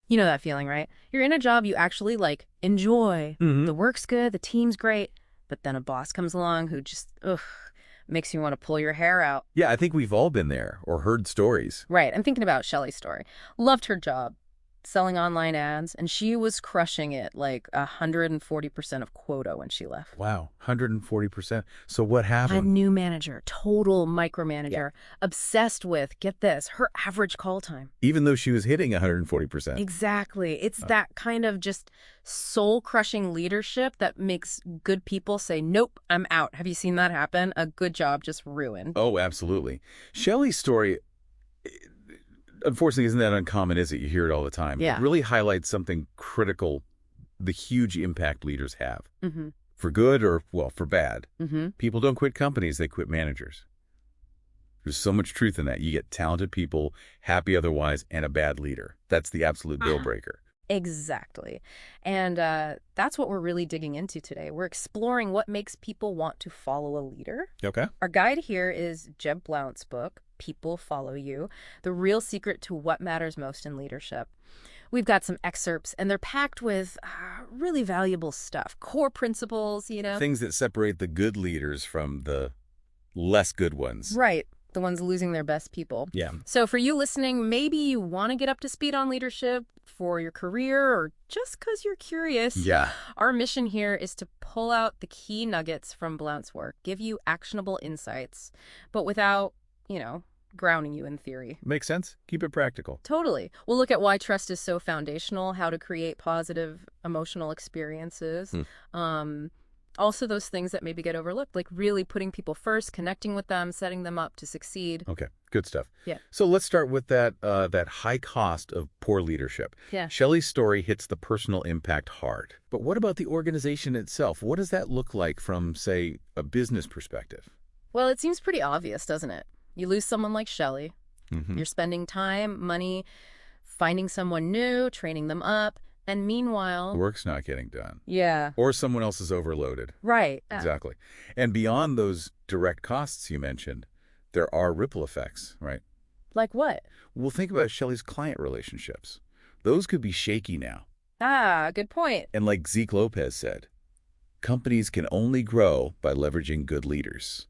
You know that feeling, right? You're in a job you actually, enjoy. Hmm. The work's good, the team's great, but then a boss comes along who just, makes you want to pull your hair out. Yeah, I think we've all been there or heard stories. Right, I'm thinking about Shelley's story. Loved her job, selling online ads, and she was crushing it, 140% of quota when she left. Wow, 140%. So what A happened? new manager, total Yeah. micromanager, obsessed with, get this, her average call time. Even though she was hitting 140%. Exactly. It's Uh, that kind of just soul-crushing leadership that makes good people say, nope, I'm out. Have you seen that happen? A good job just ruined. oh, absolutely. Shelley's story, unfortunately, isn't that uncommon, is it? You hear it all the time. It Yeah. really highlights something critical, the huge impact leaders have. Mm-hmm. For good or, well, for bad. Mm-hmm. People don't quit companies, they quit managers. There's so much truth in that. You get talented people, happy otherwise, and a bad leader. That's the absolute deal breaker. Exactly. And that's what we're really digging into today. We're exploring what makes people want to follow a leader. Okay. Our guide here is Jeb Blount's book, People Follow You, The Real Secret to What Matters Most in Leadership. We've got some excerpts, and they're packed with really valuable stuff, core principles, Things that separate the good leaders from the less good ones. Right, the ones losing their best people. Yeah. So for you listening, maybe you want to get up to speed on leadership for your career or just because you're curious. Yeah. Our mission here is to pull out the key nuggets from Blount's work, give you actionable insights, but without, grounding you in theory. Makes sense. Keep it practical. Totally. We'll look at why trust is so foundational, how to create positive emotional experiences. Also those things that maybe get overlooked, like really putting people first, connecting with them, setting them up to succeed. Okay. Good stuff. Yeah. So let's start with that high cost of poor leadership. Yeah. Shelley's story hits the personal impact hard. But what about the organization itself? What does that look like from, say, a business perspective? Well, it seems pretty obvious, doesn't it? You lose someone like Shelley. Mm-hmm. You're spending time, money, finding someone new, training them up. And meanwhile... Work's not getting done. Yeah. Or someone else is overloaded. Right. Exactly. And beyond those direct costs you mentioned, there are ripple effects, right? Like what? Well, think about Shelley's client relationships. Those could be shaky now. Good point. And like Zeke Lopez said, companies can only grow by leveraging good leaders.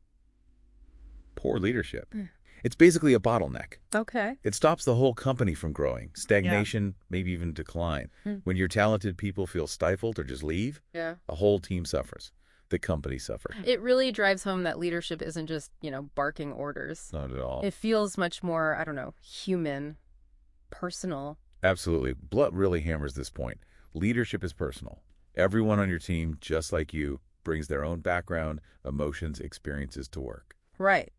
Poor leadership. It's basically a bottleneck. Okay. It stops the whole company from growing. Stagnation, maybe even decline. When your talented people feel stifled or just leave, Yeah. the whole team suffers. The company suffers. It really drives home that leadership isn't just, barking orders. Not at all. It feels much more, human, personal. Absolutely. Blunt really hammers this point. Leadership is personal. Everyone on your team, just like you, brings their own background, emotions, experiences to work. Right.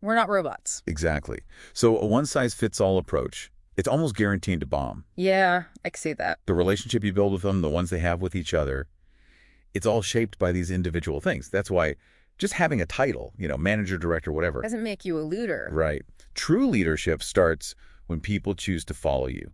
We're not robots. Exactly. So a one-size-fits-all approach, it's almost guaranteed to bomb. Yeah, I can see that. The relationship you build with them, the ones they have with each other, it's all shaped by these individual things. That's why just having a title, manager, director, whatever. Doesn't make you a leader. Right. True leadership starts when people choose to follow you.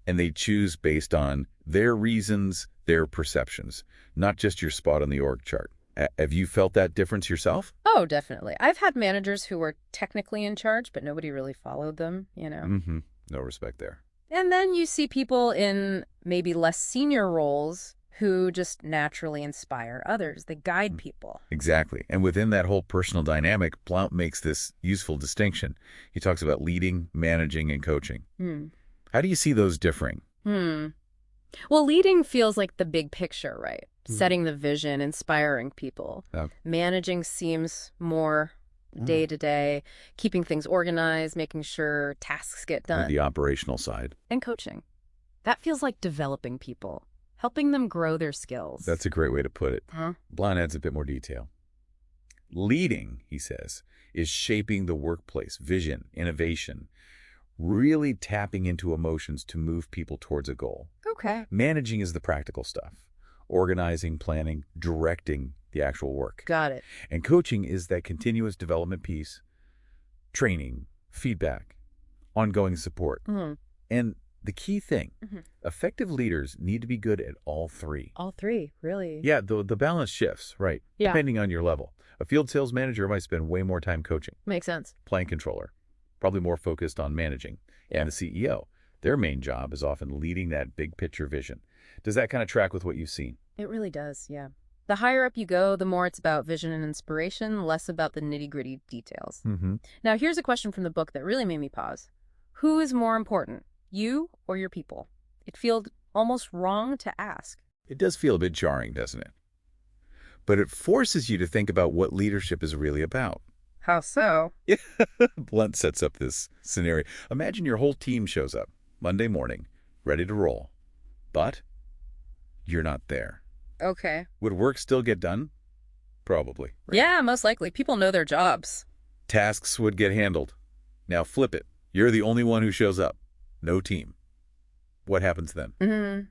And they choose based on their reasons, their perceptions, not just your spot on the org chart. Have you felt that difference yourself? Oh, definitely. I've had managers who were technically in charge, but nobody really followed them, Mm-hmm. No respect there. And then you see people in maybe less senior roles who just naturally inspire others. They guide people. Exactly. And within that whole personal dynamic, Blount makes this useful distinction. He talks about leading, managing, and coaching. How do you see those differing? Well, leading feels like the big picture, right? Setting the vision, inspiring people. Managing seems more day to day, keeping things organized, making sure tasks get done. The operational side. And coaching. That feels like developing people, helping them grow their skills. That's a great way to put it. Huh? Blount adds a bit more detail. Leading, he says, is shaping the workplace, vision, innovation, really tapping into emotions to move people towards a goal. Okay. Managing is the practical stuff. Organizing, planning, directing the actual work. Got it. And coaching is that continuous development piece, training, feedback, ongoing support. And the key thing, effective leaders need to be good at all three. All three, really? Yeah, the balance shifts, right? Yeah. Depending on your level. A field sales manager might spend way more time coaching. Makes sense. Plant controller, probably more focused on managing. And the CEO, Their main job is often leading that big picture vision. Does that kind of track with what you've seen? It really does, yeah. The higher up you go, the more it's about vision and inspiration, less about the nitty-gritty details. Now, here's a question from the book that really made me pause. Who is more important, you or your people? It feels almost wrong to ask. It does feel a bit jarring, doesn't it? But it forces you to think about what leadership is really about. How so? Yeah. Blount sets up this scenario. Imagine your whole team shows up Monday morning, ready to roll. But you're not there. Okay. Would work still get done? Probably. Right? Yeah, most likely. People know their jobs. Tasks would get handled. Now flip it. You're the only one who shows up. No team. What happens then?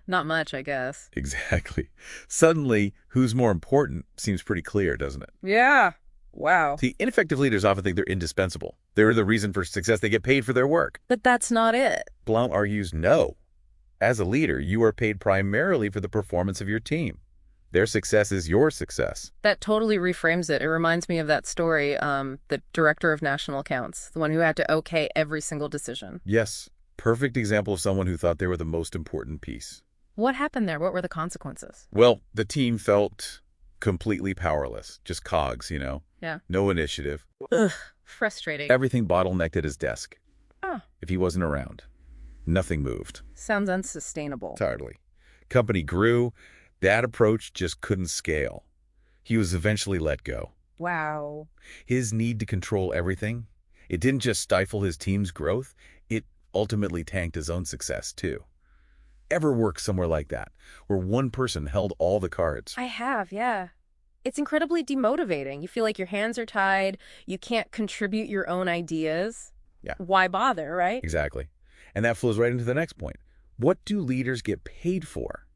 Not much, I guess. Exactly. Suddenly, who's more important seems pretty clear, doesn't it? Yeah. Wow. See, ineffective leaders often think they're indispensable. They're the reason for success. They get paid for their work. But that's not it. Blount argues no. As a leader, you are paid primarily for the performance of your team. Their success is your success. That totally reframes it. It reminds me of that story, the director of national accounts, the one who had to okay every single decision. Yes. Perfect example of someone who thought they were the most important piece. What happened there? What were the consequences? Well, the team felt completely powerless. Just cogs, you know? Yeah. No initiative. Ugh, frustrating. Everything bottlenecked at his desk. Oh. If he wasn't around, nothing moved. Sounds unsustainable. Hardly. Company grew. That approach just couldn't scale. He was eventually let go. Wow. His need to control everything, it didn't just stifle his team's growth, it ultimately tanked his own success, too. Ever worked somewhere like that, where one person held all the cards? I have, yeah. It's incredibly demotivating. You feel like your hands are tied. You can't contribute your own ideas. Yeah. Why bother, right? Exactly. And that flows right into the next point. What do leaders get paid for?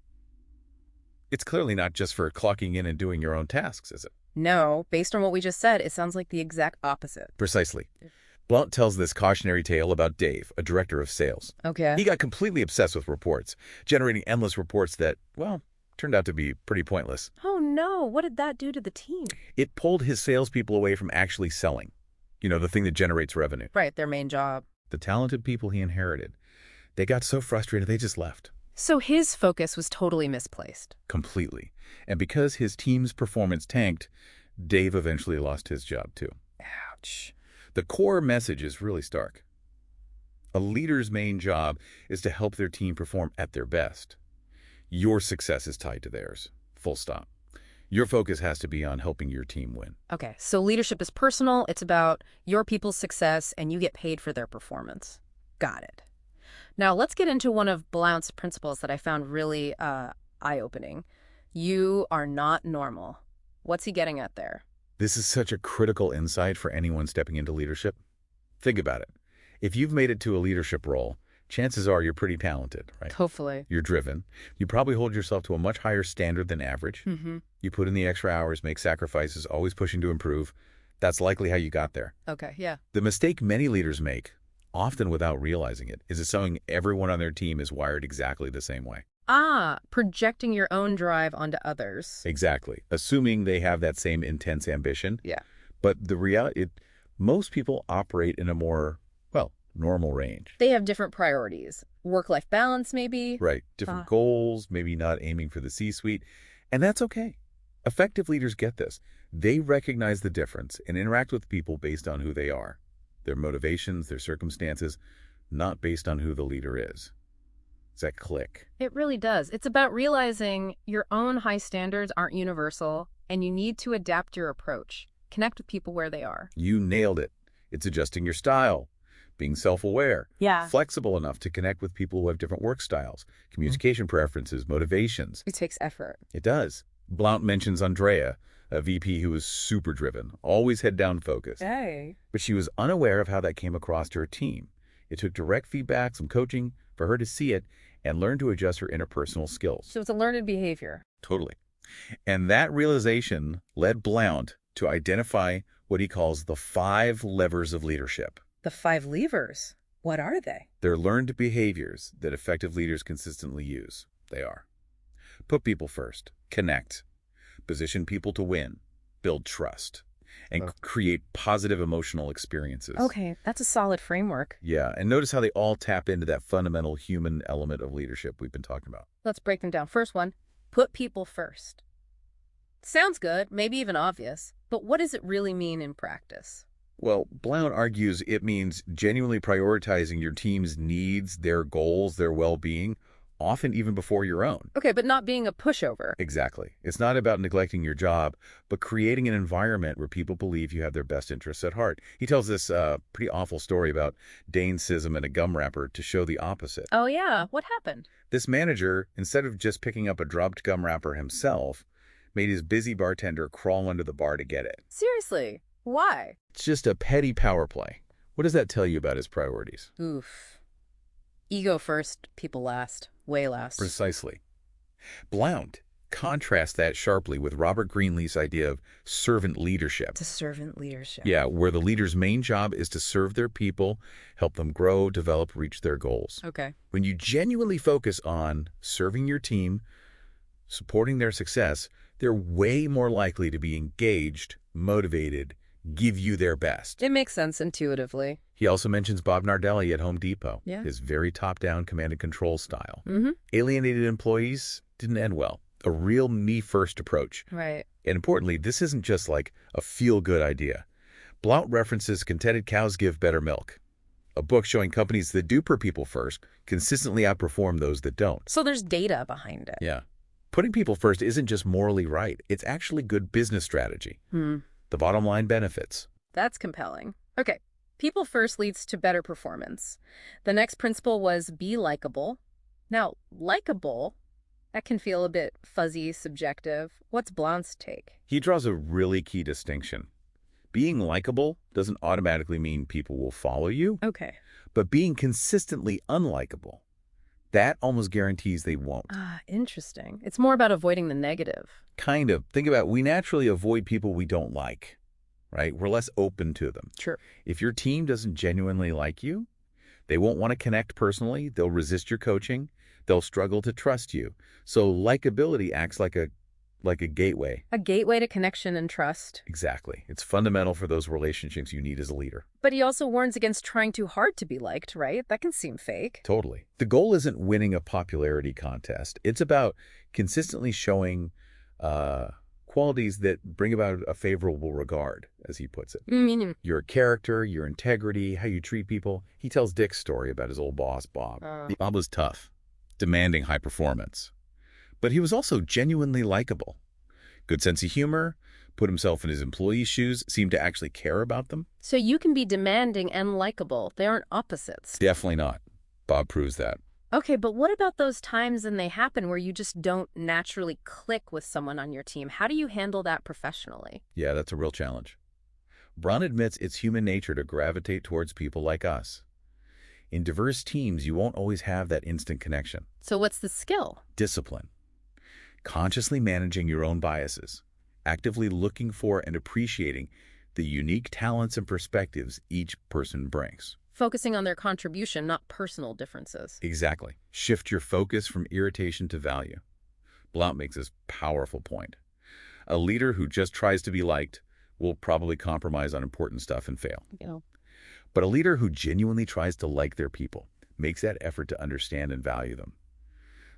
It's clearly not just for clocking in and doing your own tasks, is it? No, based on what we just said, it sounds like the exact opposite. Precisely. Blount tells this cautionary tale about Dave, a director of sales. Okay. He got completely obsessed with reports, generating endless reports that, well, turned out to be pretty pointless. Oh no, what did that do to the team? It pulled his salespeople away from actually selling. You know, the thing that generates revenue. Right, their main job. The talented people he inherited, they got so frustrated they just left. So his focus was totally misplaced. Completely. And because his team's performance tanked, Dave eventually lost his job too. Ouch. The core message is really stark. A leader's main job is to help their team perform at their best. Your success is tied to theirs. Full stop. Your focus has to be on helping your team win. Okay, so leadership is personal. It's about your people's success, and you get paid for their performance. Got it. Now, let's get into one of Blount's principles that I found really eye-opening. You are not normal. What's he getting at there? This is such a critical insight for anyone stepping into leadership. Think about it. If you've made it to a leadership role, chances are you're pretty talented, right? Hopefully. You're driven. You probably hold yourself to a much higher standard than average. You put in the extra hours, make sacrifices, always pushing to improve. That's likely how you got there. Okay, yeah. The mistake many leaders make, often without realizing it, is assuming everyone on their team is wired exactly the same way. Ah, projecting your own drive onto others. Exactly. Assuming they have that same intense ambition. Yeah. But the reality, most people operate in a more, well, normal range. They have different priorities. Work-life balance, maybe. Right. Different goals, maybe not aiming for the C-suite. And that's okay. Effective leaders get this. They recognize the difference and interact with people based on who they are, their motivations, their circumstances, not based on who the leader is. Does that click? It really does. It's about realizing your own high standards aren't universal, and you need to adapt your approach. Connect with people where they are. You nailed it. It's adjusting your style, being self-aware, flexible enough to connect with people who have different work styles, communication preferences, motivations. It takes effort. It does. Blount mentions Andrea, a VP who was super driven, always head-down focused. Hey. But she was unaware of how that came across to her team. It took direct feedback, some coaching, for her to see it and learn to adjust her interpersonal skills. So it's a learned behavior. Totally. And that realization led Blount to identify what he calls the 5 levers of leadership. The 5 levers? What are they? They're learned behaviors that effective leaders consistently use. They are: put people first, connect, position people to win, build trust, and create positive emotional experiences. Okay, that's a solid framework. Yeah, and notice how they all tap into that fundamental human element of leadership we've been talking about. Let's break them down. First one, put people first. Sounds good, maybe even obvious, but what does it really mean in practice? Well, Blount argues it means genuinely prioritizing your team's needs, their goals, their well-being, often even before your own. Okay, but not being a pushover. Exactly. It's not about neglecting your job, but creating an environment where people believe you have their best interests at heart. He tells this pretty awful story about Dane Sism and a gum wrapper to show the opposite. Oh yeah, what happened? This manager, instead of just picking up a dropped gum wrapper himself, made his busy bartender crawl under the bar to get it. Seriously, why? It's just a petty power play. What does that tell you about his priorities? Oof. Ego first, people last. Way last. Precisely. Blount contrasts that sharply with Robert Greenleaf's idea of servant leadership. To servant leadership. Yeah, where the leader's main job is to serve their people, help them grow, develop, reach their goals. Okay. When you genuinely focus on serving your team, supporting their success, they're way more likely to be engaged, motivated, give you their best. It makes sense intuitively. He also mentions Bob Nardelli at Home Depot. Yeah. His very top-down command and control style. Mm-hmm. Alienated employees didn't end well. A real me-first approach. Right. And importantly, this isn't just like a feel-good idea. Blount references Contented Cows Give Better Milk, a book showing companies that do put people first consistently outperform those that don't. So there's data behind it. Yeah. Putting people first isn't just morally right. It's actually good business strategy. The bottom line benefits. That's compelling. Okay. People first leads to better performance. The next principle was be likable. Now, likable, that can feel a bit fuzzy, subjective. What's Blount's take? He draws a really key distinction. Being likable doesn't automatically mean people will follow you. Okay. But being consistently unlikable, that almost guarantees they won't. Ah, interesting. It's more about avoiding the negative. Kind of. Think about it. We naturally avoid people we don't like, right? We're less open to them. Sure. If your team doesn't genuinely like you, they won't want to connect personally. They'll resist your coaching. They'll struggle to trust you. So likability acts like a gateway. A gateway to connection and trust. Exactly. It's fundamental for those relationships you need as a leader. But he also warns against trying too hard to be liked, right? That can seem fake. Totally. The goal isn't winning a popularity contest. It's about consistently showing qualities that bring about a favorable regard, as he puts it. Your character, your integrity, how you treat people. He tells Dick's story about his old boss, Bob. Bob was tough, demanding high performance. But he was also genuinely likable. Good sense of humor, put himself in his employees' shoes, seemed to actually care about them. So you can be demanding and likable. They aren't opposites. Definitely not. Bob proves that. Okay, but what about those times, and they happen, where you just don't naturally click with someone on your team? How do you handle that professionally? Yeah, that's a real challenge. Blount admits it's human nature to gravitate towards people like us. In diverse teams, you won't always have that instant connection. So what's the skill? Discipline. Consciously managing your own biases, actively looking for and appreciating the unique talents and perspectives each person brings. Focusing on their contribution, not personal differences. Exactly. Shift your focus from irritation to value. Blount makes this powerful point. A leader who just tries to be liked will probably compromise on important stuff and fail. But a leader who genuinely tries to like their people makes that effort to understand and value them.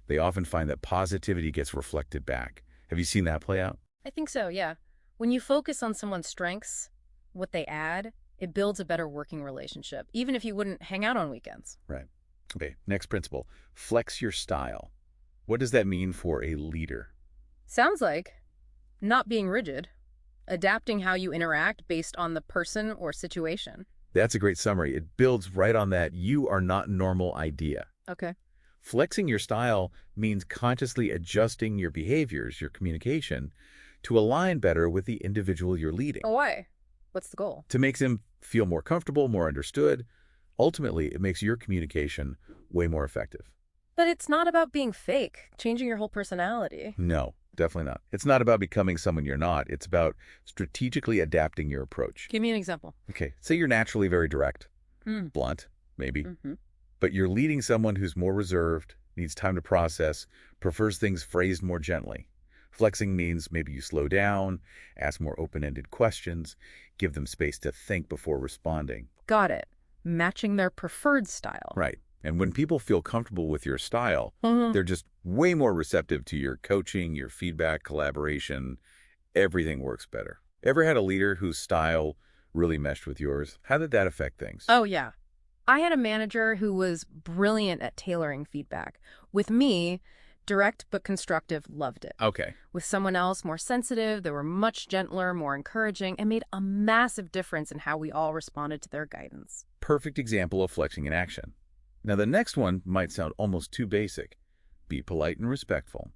They often find that positivity gets reflected back. Have you seen that play out? I think so, yeah. When you focus on someone's strengths, what they add, it builds a better working relationship, even if you wouldn't hang out on weekends. Right. Okay, next principle. Flex your style. What does that mean for a leader? Sounds like not being rigid, adapting how you interact based on the person or situation. That's a great summary. It builds right on that "you are not normal" idea. Okay. Flexing your style means consciously adjusting your behaviors, your communication, to align better with the individual you're leading. Why? What's the goal? To make them feel more comfortable, more understood. Ultimately, it makes your communication way more effective. But it's not about being fake, changing your whole personality. No, definitely not. It's not about becoming someone you're not. It's about strategically adapting your approach. Give me an example. Okay, say you're naturally very direct, blunt, maybe. But you're leading someone who's more reserved, needs time to process, prefers things phrased more gently. Flexing means maybe you slow down, ask more open-ended questions, give them space to think before responding. Got it. Matching their preferred style. Right. And when people feel comfortable with your style, Mhm. they're just way more receptive to your coaching, your feedback, collaboration. Everything works better. Ever had a leader whose style really meshed with yours? How did that affect things? Oh, yeah. I had a manager who was brilliant at tailoring feedback. With me, direct but constructive, loved it. Okay. With someone else, more sensitive, they were much gentler, more encouraging, and made a massive difference in how we all responded to their guidance. Perfect example of flexing in action. Now, the next one might sound almost too basic. Be polite and respectful.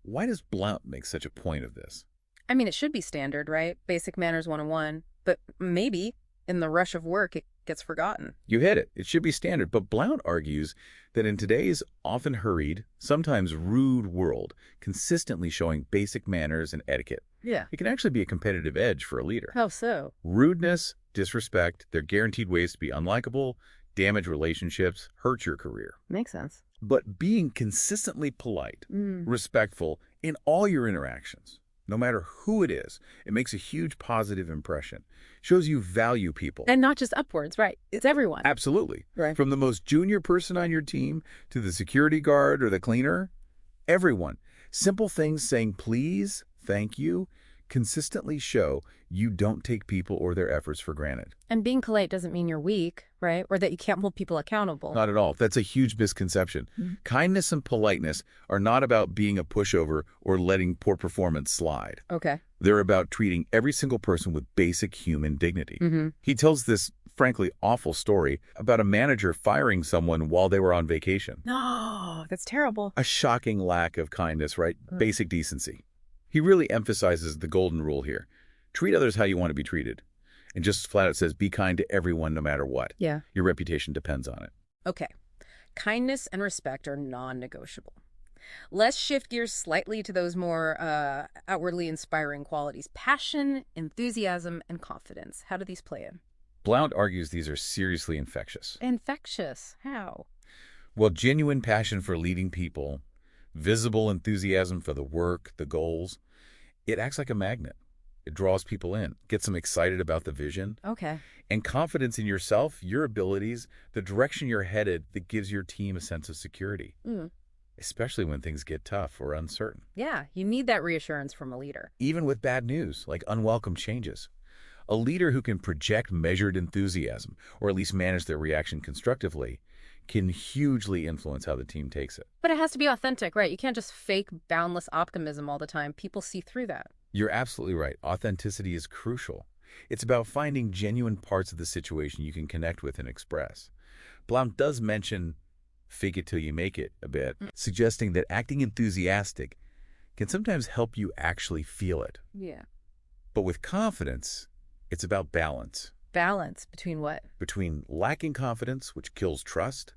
Why does Blount make such a point of this? I mean, it should be standard, right? Basic manners 101. But maybe, in the rush of work, it gets forgotten. You hit it. It should be standard. But Blount argues that in today's often hurried, sometimes rude world, consistently showing basic manners and etiquette, Yeah. it can actually be a competitive edge for a leader. How so? Rudeness, disrespect, they're guaranteed ways to be unlikable, damage relationships, hurt your career. Makes sense. But being consistently polite, respectful in all your interactions, no matter who it is, it makes a huge positive impression. Shows you value people. And not just upwards, right? It's everyone. Absolutely. Right. From the most junior person on your team to the security guard or the cleaner, everyone. Simple things saying please, thank you, consistently show you don't take people or their efforts for granted. And being polite doesn't mean you're weak, right? Or that you can't hold people accountable. Not at all. That's a huge misconception. Kindness and politeness are not about being a pushover or letting poor performance slide. Okay. They're about treating every single person with basic human dignity. Mm-hmm. He tells this, frankly, awful story about a manager firing someone while they were on vacation. No, that's terrible. A shocking lack of kindness, right? Basic decency. He really emphasizes the golden rule here. Treat others how you want to be treated. And just flat out says, be kind to everyone no matter what. Yeah. Your reputation depends on it. Okay. Kindness and respect are non-negotiable. Let's shift gears slightly to those more outwardly inspiring qualities. Passion, enthusiasm, and confidence. How do these play in? Blount argues these are seriously infectious. Infectious. How? Well, genuine passion for leading people, visible enthusiasm for the work, the goals, it acts like a magnet. It draws people in, gets them excited about the vision. Okay. And confidence in yourself, your abilities, the direction you're headed that gives your team a sense of security, especially when things get tough or uncertain. Yeah, you need that reassurance from a leader. Even with bad news, like unwelcome changes. A leader who can project measured enthusiasm, or at least manage their reaction constructively, can hugely influence how the team takes it. But it has to be authentic, right? You can't just fake boundless optimism all the time. People see through that. You're absolutely right. Authenticity is crucial. It's about finding genuine parts of the situation you can connect with and express. Blount does mention fake it till you make it a bit, suggesting that acting enthusiastic can sometimes help you actually feel it. Yeah. But with confidence, it's about balance. Balance between what? Between lacking confidence, which kills trust,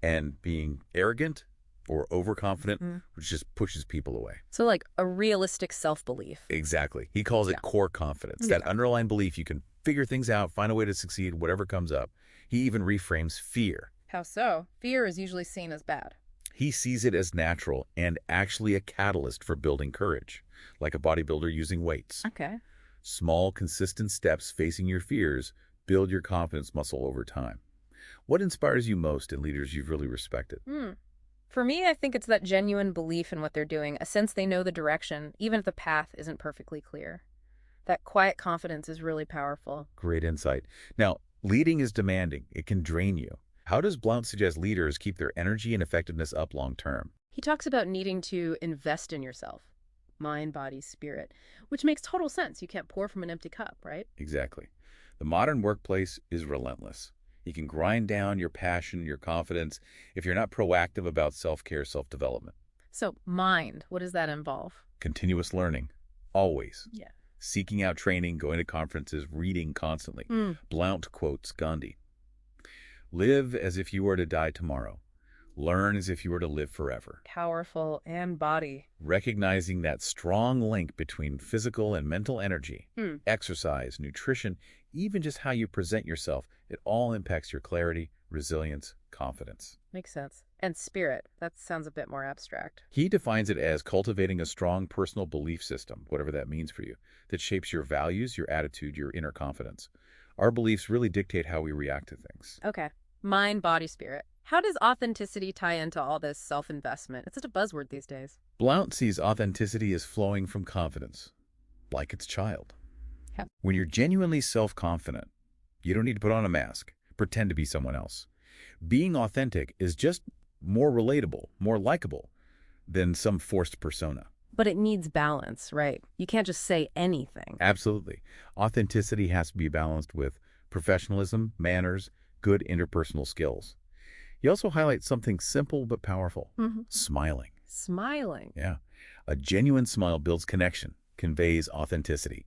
and being arrogant or overconfident, which just pushes people away. So like a realistic self-belief. Exactly. He calls it core confidence, that underlying belief you can figure things out, find a way to succeed, whatever comes up. He even reframes fear. How so? Fear is usually seen as bad. He sees it as natural and actually a catalyst for building courage, like a bodybuilder using weights. Okay. Small, consistent steps facing your fears build your confidence muscle over time. What inspires you most in leaders you've really respected? For me, I think it's that genuine belief in what they're doing, a sense they know the direction, even if the path isn't perfectly clear. That quiet confidence is really powerful. Great insight. Now, leading is demanding. It can drain you. How does Blount suggest leaders keep their energy and effectiveness up long term? He talks about needing to invest in yourself, mind, body, spirit, which makes total sense. You can't pour from an empty cup, right? Exactly. The modern workplace is relentless. You can grind down your passion, your confidence, if you're not proactive about self-care, self-development. So mind, what does that involve? Continuous learning, always. Yeah. Seeking out training, going to conferences, reading constantly. Blount quotes Gandhi. Live as if you were to die tomorrow. Learn as if you were to live forever. Powerful and body. Recognizing that strong link between physical and mental energy, exercise, nutrition, even just how you present yourself, it all impacts your clarity, resilience, confidence. Makes sense. And spirit, that sounds a bit more abstract. He defines it as cultivating a strong personal belief system, whatever that means for you, that shapes your values, your attitude, your inner confidence. Our beliefs really dictate how we react to things. Okay. Mind, body, spirit. How does authenticity tie into all this self-investment? It's such a buzzword these days. Blount sees authenticity as flowing from confidence, like its child. Yep. When you're genuinely self-confident, you don't need to put on a mask, pretend to be someone else. Being authentic is just more relatable, more likable than some forced persona. But it needs balance, right? You can't just say anything. Absolutely. Authenticity has to be balanced with professionalism, manners, good interpersonal skills. He also highlights something simple but powerful, smiling. Smiling. Yeah. A genuine smile builds connection, conveys authenticity.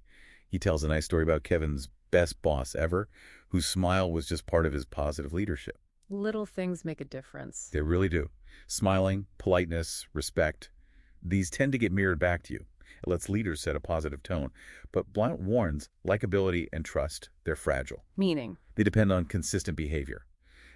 He tells a nice story about Kevin's best boss ever, whose smile was just part of his positive leadership. Little things make a difference. They really do. Smiling, politeness, respect, these tend to get mirrored back to you. It lets leaders set a positive tone. But Blount warns likability and trust, they're fragile. Meaning? They depend on consistent behavior.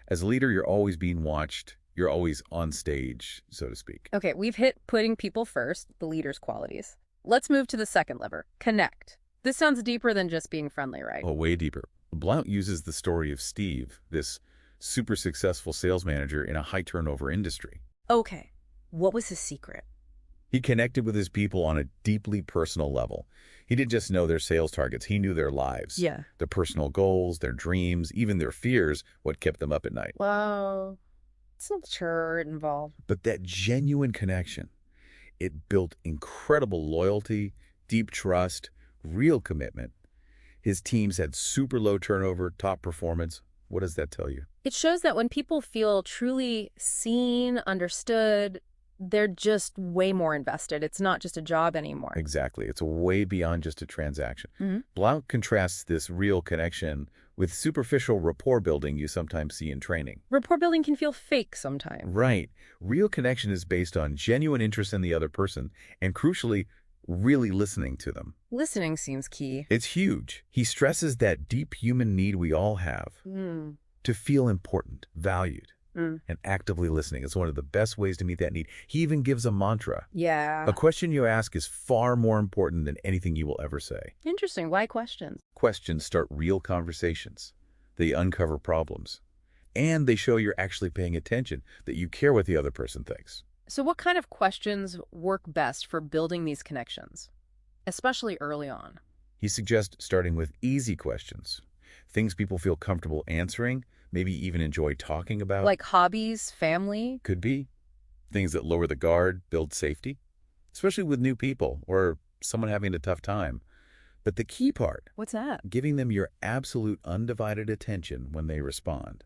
As a leader, you're always being watched. You're always on stage, so to speak. Okay, we've hit putting people first, the leader's qualities. Let's move to the second lever, connect. This sounds deeper than just being friendly, right? Oh, way deeper. Blount uses the story of Steve, this super successful sales manager in a high-turnover industry. Okay, what was his secret? He connected with his people on a deeply personal level. He didn't just know their sales targets. He knew their lives. Yeah. Their personal goals, their dreams, even their fears, what kept them up at night. Well, it's not sure involved. But that genuine connection, it built incredible loyalty, deep trust, real commitment. His teams had super low turnover, top performance. What does that tell you? It shows that when people feel truly seen, understood, they're just way more invested. It's not just a job anymore. Exactly. It's way beyond just a transaction. Blount contrasts this real connection with superficial rapport building you sometimes see in training. Rapport building can feel fake sometimes. Right. Real connection is based on genuine interest in the other person and, crucially, really listening to them. Listening seems key. It's huge. He stresses that deep human need we all have to feel important, valued. And actively listening is one of the best ways to meet that need. He even gives a mantra. Yeah. A question you ask is far more important than anything you will ever say. Interesting. Why questions? Questions start real conversations. They uncover problems. And they show you're actually paying attention, that you care what the other person thinks. So what kind of questions work best for building these connections, especially early on? He suggests starting with easy questions, things people feel comfortable answering, maybe even enjoy talking about. Like hobbies, family? Could be. Things that lower the guard, build safety, especially with new people or someone having a tough time. But the key part, What's that? giving them your absolute undivided attention when they respond.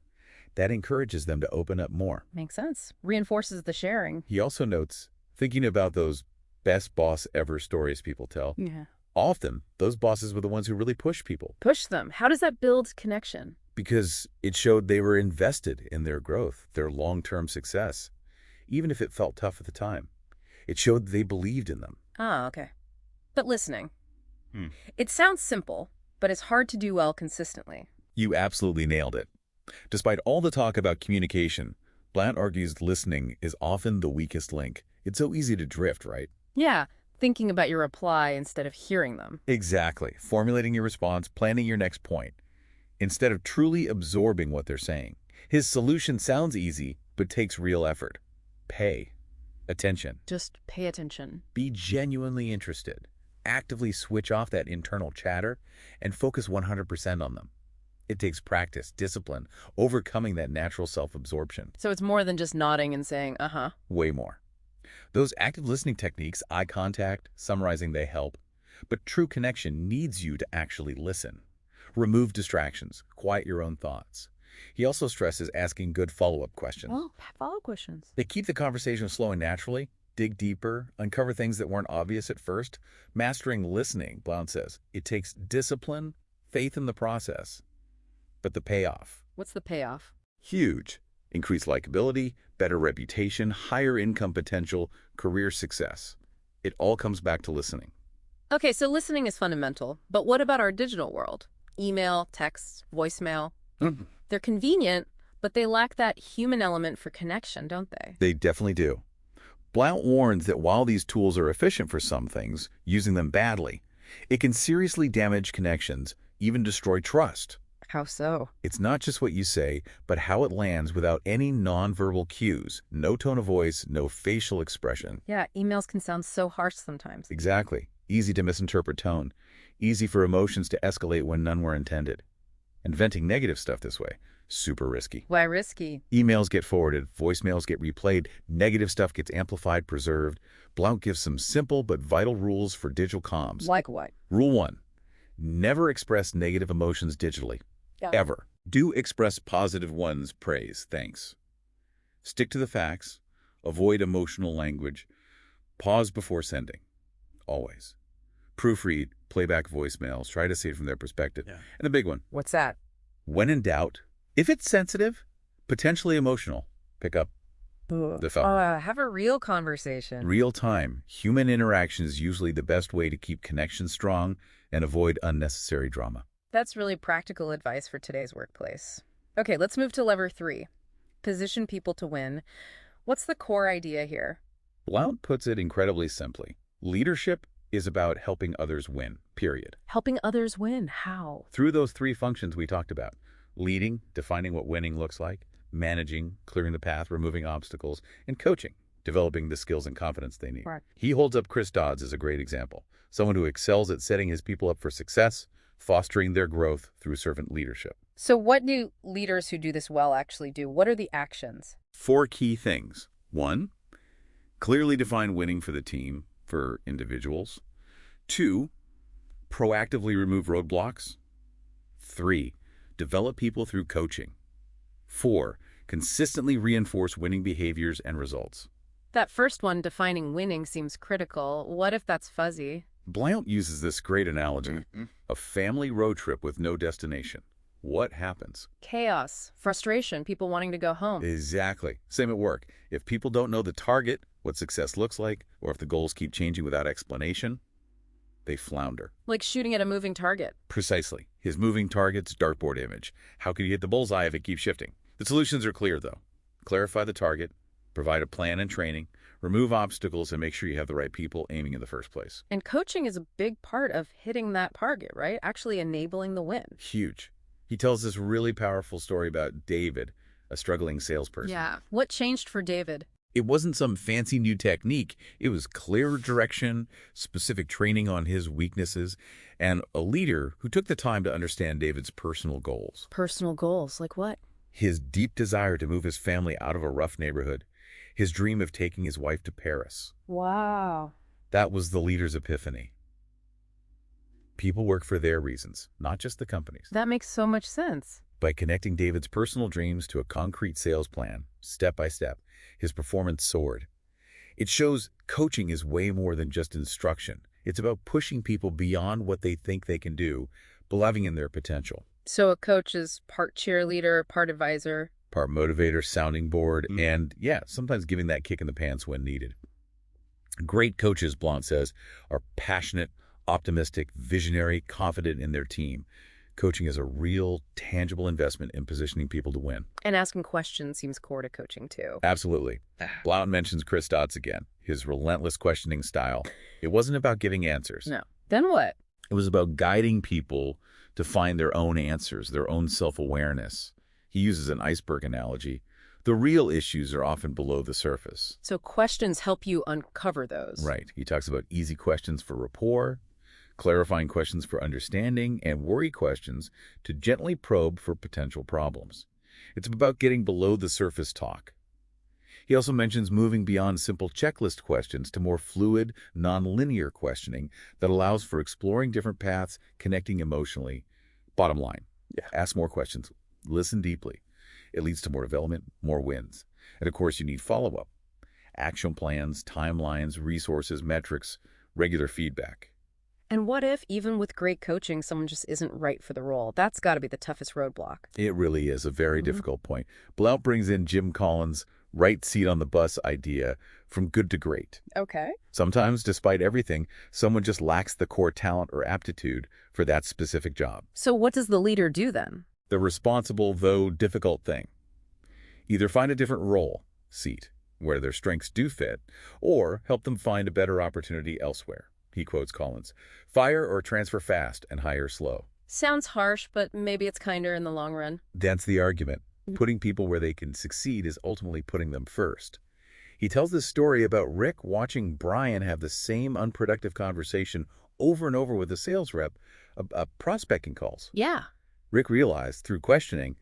That encourages them to open up more. Makes sense. Reinforces the sharing. He also notes, thinking about those best boss ever stories people tell, Yeah. often those bosses were the ones who really push people Push them. How does that build connection? because it showed they were invested in their growth, their long-term success, even if it felt tough at the time. It showed they believed in them. Ah, okay. But listening. It sounds simple, but it's hard to do well consistently. You absolutely nailed it. Despite all the talk about communication, Blount argues listening is often the weakest link. It's so easy to drift, right? Yeah, thinking about your reply instead of hearing them. Exactly. Formulating your response, planning your next point, instead of truly absorbing what they're saying. His solution sounds easy, but takes real effort. Pay attention. Just pay attention. Be genuinely interested. Actively switch off that internal chatter and focus 100% on them. It takes practice, discipline, overcoming that natural self-absorption. So it's more than just nodding and saying, uh-huh. Way more. Those active listening techniques, eye contact, summarizing, they help. But true connection needs you to actually listen. Remove distractions. Quiet your own thoughts. He also stresses asking good follow-up questions. Oh, follow-up questions. They keep the conversation flowing naturally, dig deeper, uncover things that weren't obvious at first. Mastering listening, Blount says, it takes discipline, faith in the process. But the payoff? What's the payoff? Huge. Increased likability, better reputation, higher income potential, career success. It all comes back to listening. Okay, so listening is fundamental, but what about our digital world? Email, texts, voicemail. They're convenient, but they lack that human element for connection, don't they? They definitely do. Blount warns that while these tools are efficient for some things, using them badly, it can seriously damage connections, even destroy trust. How so? It's not just what you say, but how it lands without any nonverbal cues. No tone of voice, no facial expression. Yeah, emails can sound so harsh sometimes. Exactly. Easy to misinterpret tone. Easy for emotions to escalate when none were intended. And venting negative stuff this way, super risky. Why risky? Emails get forwarded, voicemails get replayed, negative stuff gets amplified, preserved. Blount gives some simple but vital rules for digital comms. Like what? Rule 1. Never express negative emotions digitally. Ever. Do express positive ones, praise, thanks. Stick to the facts. Avoid emotional language. Pause before sending. Always. Proofread, playback voicemails, try to see it from their perspective. Yeah. And the big one. What's that? When in doubt, if it's sensitive, potentially emotional, pick up the phone. Have a real conversation. Real time. Human interaction is usually the best way to keep connections strong and avoid unnecessary drama. That's really practical advice for today's workplace. Okay, let's move to lever 3. Position people to win. What's the core idea here? Blount puts it incredibly simply. Leadership is about helping others win, period. Helping others win. How? Through those 3 functions we talked about. Leading, defining what winning looks like. Managing, clearing the path, removing obstacles. And coaching, developing the skills and confidence they need. Right. He holds up Chris Dodds as a great example. Someone who excels at setting his people up for success, fostering their growth through servant leadership. So what do leaders who do this well actually do? What are the actions? 4 key things. 1, clearly define winning for the team, for individuals. 2, proactively remove roadblocks. 3, develop people through coaching. 4, consistently reinforce winning behaviors and results. That first one, defining winning, seems critical. What if that's fuzzy? Blount uses this great analogy. A family road trip with no destination. What happens? Chaos, frustration, people wanting to go home. Exactly. Same at work. If people don't know the target, what success looks like, or if the goals keep changing without explanation, they flounder. Like shooting at a moving target. Precisely. His moving target's dartboard image. How could you hit the bullseye if it keeps shifting? The solutions are clear, though. Clarify the target, provide a plan and training, remove obstacles, and make sure you have the right people aiming in the first place. And coaching is a big part of hitting that target, right? Actually enabling the win. Huge. He tells this really powerful story about David, a struggling salesperson. Yeah. What changed for David? It wasn't some fancy new technique. It was clear direction, specific training on his weaknesses, and a leader who took the time to understand David's personal goals. Personal goals, like what? His deep desire to move his family out of a rough neighborhood. His dream of taking his wife to Paris. Wow. That was the leader's epiphany. People work for their reasons, not just the company's. That makes so much sense. By connecting David's personal dreams to a concrete sales plan, step by step, his performance soared. It shows coaching is way more than just instruction. It's about pushing people beyond what they think they can do, believing in their potential. So a coach is part cheerleader, part advisor. Part motivator, sounding board, and yeah, sometimes giving that kick in the pants when needed. Great coaches, Blount says, are passionate, optimistic, visionary, confident in their team. Coaching is a real, tangible investment in positioning people to win. And asking questions seems core to coaching, too. Absolutely. Blount mentions Chris Dodds again, his relentless questioning style. It wasn't about giving answers. No. Then what? It was about guiding people to find their own answers, their own self-awareness. He uses an iceberg analogy. The real issues are often below the surface. So questions help you uncover those. Right. He talks about easy questions for rapport, clarifying questions for understanding, and worry questions to gently probe for potential problems. It's about getting below the surface talk. He also mentions moving beyond simple checklist questions to more fluid, non-linear questioning that allows for exploring different paths, connecting emotionally. Bottom line, ask more questions, listen deeply. It leads to more development, more wins. And of course, you need follow-up. Action plans, timelines, resources, metrics, regular feedback. And what if, even with great coaching, someone just isn't right for the role? That's got to be the toughest roadblock. It really is a very difficult point. Blount brings in Jim Collins' right seat on the bus idea from good to great. Okay. Sometimes, despite everything, someone just lacks the core talent or aptitude for that specific job. So what does the leader do then? The responsible, though difficult thing. Either find a different role, seat, where their strengths do fit, or help them find a better opportunity elsewhere. He quotes Collins, "Fire or transfer fast and hire slow." Sounds harsh, but maybe it's kinder in the long run. That's the argument. Putting people where they can succeed is ultimately putting them first. He tells this story about Rick watching Brian have the same unproductive conversation over and over with a sales rep, prospecting calls. Yeah. Rick realized, through questioning,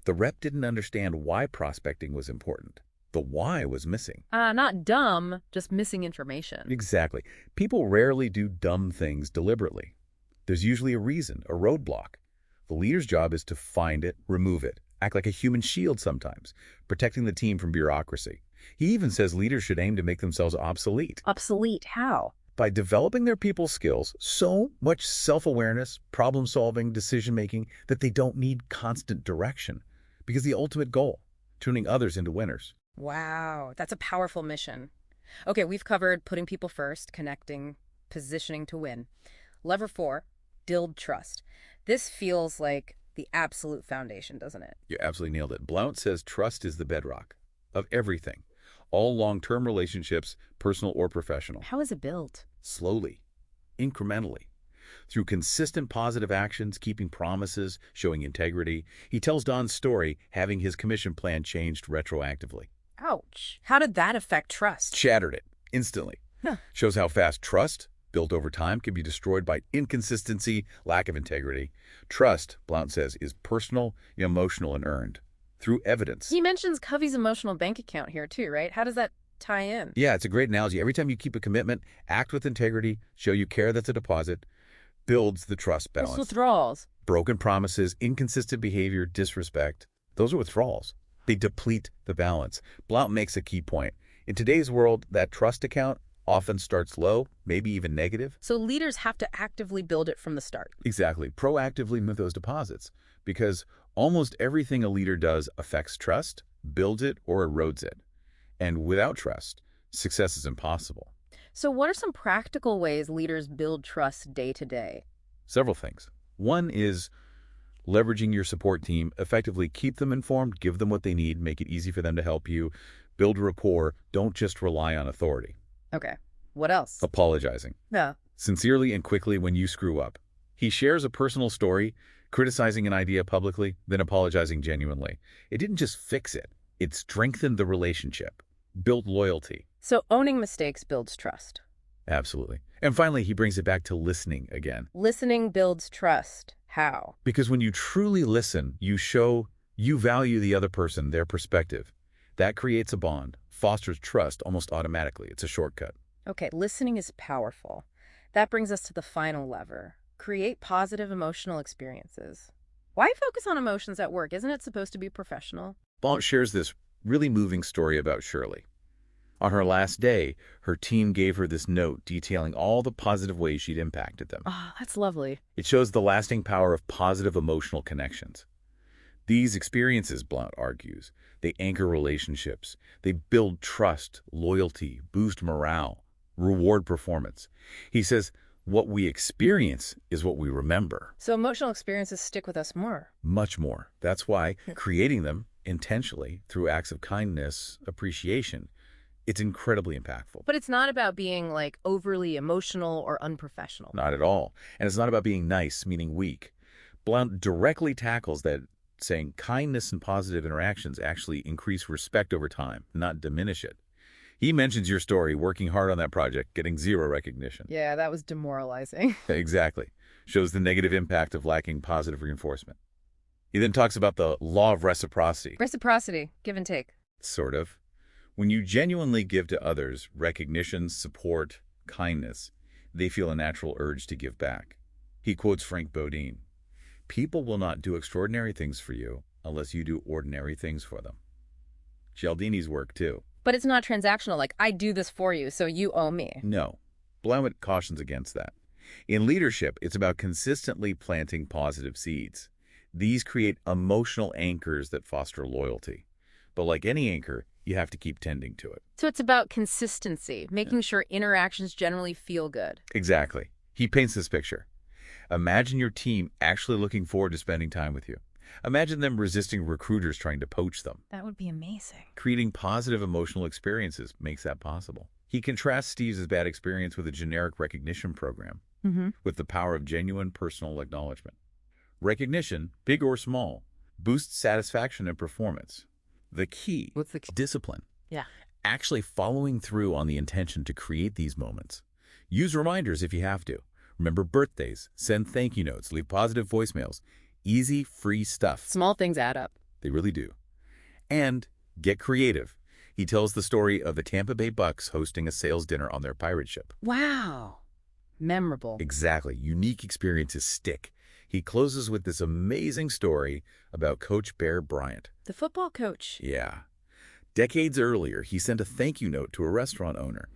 the rep didn't understand why prospecting was important. The why was missing. Not dumb, just missing information. Exactly. People rarely do dumb things deliberately. There's usually a reason, a roadblock. The leader's job is to find it, remove it, act like a human shield sometimes, protecting the team from bureaucracy. He even says leaders should aim to make themselves obsolete. Obsolete? How? By developing their people skills, so much self-awareness, problem-solving, decision-making, that they don't need constant direction. Because the ultimate goal, turning others into winners. Wow, that's a powerful mission. Okay, we've covered putting people first, connecting, positioning to win. Lever 4, build trust. This feels like the absolute foundation, doesn't it? You absolutely nailed it. Blount says trust is the bedrock of everything. All long-term relationships, personal or professional. How is it built? Slowly, incrementally. Through consistent positive actions, keeping promises, showing integrity. He tells Don's story, having his commission plan changed retroactively. Ouch. How did that affect trust? Shattered it, instantly. Huh. Shows how fast trust, built over time, can be destroyed by inconsistency, lack of integrity. Trust, Blount says, is personal, emotional, and earned. Through evidence. He mentions Covey's emotional bank account here too, right? How does that tie in? Yeah, it's a great analogy. Every time you keep a commitment, act with integrity, show you care that's a deposit, builds the trust balance. It's withdrawals. Broken promises, inconsistent behavior, disrespect. Those are withdrawals. They deplete the balance. Blount makes a key point. In today's world, that trust account often starts low, maybe even negative. So leaders have to actively build it from the start. Exactly. Proactively move those deposits. Because almost everything a leader does affects trust, builds it, or erodes it. And without trust, success is impossible. So what are some practical ways leaders build trust day to day? Several things. One is leveraging your support team, effectively keep them informed, give them what they need, make it easy for them to help you, build rapport, don't just rely on authority. Okay. What else? Apologizing. Yeah. Sincerely and quickly when you screw up. He shares a personal story, criticizing an idea publicly, then apologizing genuinely. It didn't just fix it. It strengthened the relationship, built loyalty. So owning mistakes builds trust. Absolutely. And finally, he brings it back to listening again. Listening builds trust. How? Because when you truly listen, you show you value the other person, their perspective. That creates a bond, fosters trust almost automatically. It's a shortcut. Okay, listening is powerful. That brings us to the final lever. Create positive emotional experiences. Why focus on emotions at work? Isn't it supposed to be professional? Blount shares this really moving story about Shirley. On her last day, her team gave her this note detailing all the positive ways she'd impacted them. Oh, that's lovely. It shows the lasting power of positive emotional connections. These experiences, Blount argues, they anchor relationships. They build trust, loyalty, boost morale, reward performance. He says, what we experience is what we remember. So emotional experiences stick with us more. Much more. That's why creating them intentionally through acts of kindness, appreciation, it's incredibly impactful. But it's not about being like overly emotional or unprofessional. Not at all. And it's not about being nice, meaning weak. Blount directly tackles that, saying kindness and positive interactions actually increase respect over time, not diminish it. He mentions your story, working hard on that project, getting zero recognition. Yeah, that was demoralizing. Exactly. Shows the negative impact of lacking positive reinforcement. He then talks about the law of reciprocity. Reciprocity, give and take. Sort of. When you genuinely give to others recognition, support, kindness, they feel a natural urge to give back. He quotes Frank Bodine, "People will not do extraordinary things for you unless you do ordinary things for them." Cialdini's work, too. But it's not transactional, like, I do this for you, so you owe me. No. Blount cautions against that. In leadership, it's about consistently planting positive seeds. These create emotional anchors that foster loyalty. But like any anchor, you have to keep tending to it. So it's about consistency, making sure interactions generally feel good. Exactly. He paints this picture. Imagine your team actually looking forward to spending time with you. Imagine them resisting recruiters trying to poach them. That would be amazing. Creating positive emotional experiences makes that possible. He contrasts Steve's bad experience with a generic recognition program, with the power of genuine personal acknowledgement. Recognition, big or small, boosts satisfaction and performance. The key, What's the key? Discipline. Yeah. Actually following through on the intention to create these moments. Use reminders if you have to. Remember birthdays, send thank you notes, leave positive voicemails. Easy, free stuff. Small things add up. They really do. And get creative. He tells the story of the Tampa Bay Bucks hosting a sales dinner on their pirate ship. Wow. Memorable. Exactly. Unique experiences stick. He closes with this amazing story about Coach Bear Bryant. The football coach. Yeah. Decades earlier, he sent a thank you note to a restaurant owner.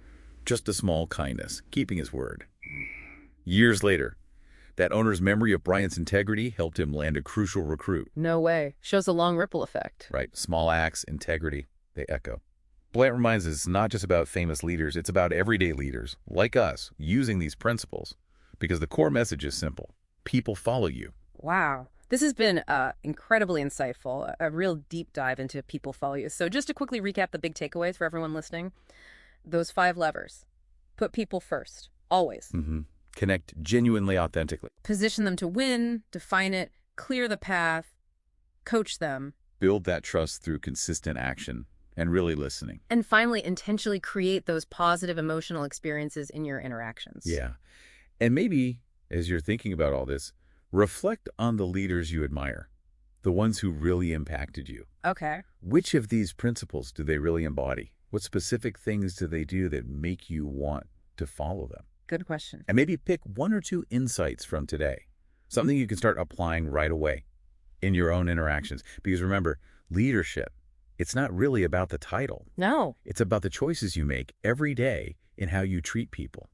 Just a small kindness, keeping his word. Years later, that owner's memory of Bryant's integrity helped him land a crucial recruit. No way. Shows a long ripple effect. Right. Small acts, integrity, they echo. Blount reminds us it's not just about famous leaders, it's about everyday leaders, like us, using these principles. Because the core message is simple. People follow you. Wow. This has been incredibly insightful, a real deep dive into people follow you. So just to quickly recap the big takeaways for everyone listening, those 5 levers. Put people first, always. Connect genuinely, authentically. Position them to win, define it, clear the path, coach them. Build that trust through consistent action and really listening. And finally, intentionally create those positive emotional experiences in your interactions. Yeah. And maybe, as you're thinking about all this, reflect on the leaders you admire, the ones who really impacted you. Okay. Which of these principles do they really embody? What specific things do they do that make you want to follow them? Good question. And maybe pick 1 or 2 insights from today, something you can start applying right away in your own interactions. Because remember, leadership, it's not really about the title. No. It's about the choices you make every day in how you treat people.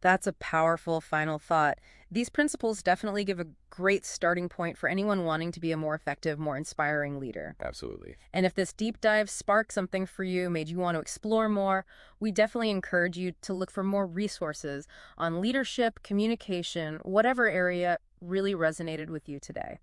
That's a powerful final thought. These principles definitely give a great starting point for anyone wanting to be a more effective, more inspiring leader. Absolutely. And if this deep dive sparked something for you, made you want to explore more, we definitely encourage you to look for more resources on leadership, communication, whatever area really resonated with you today.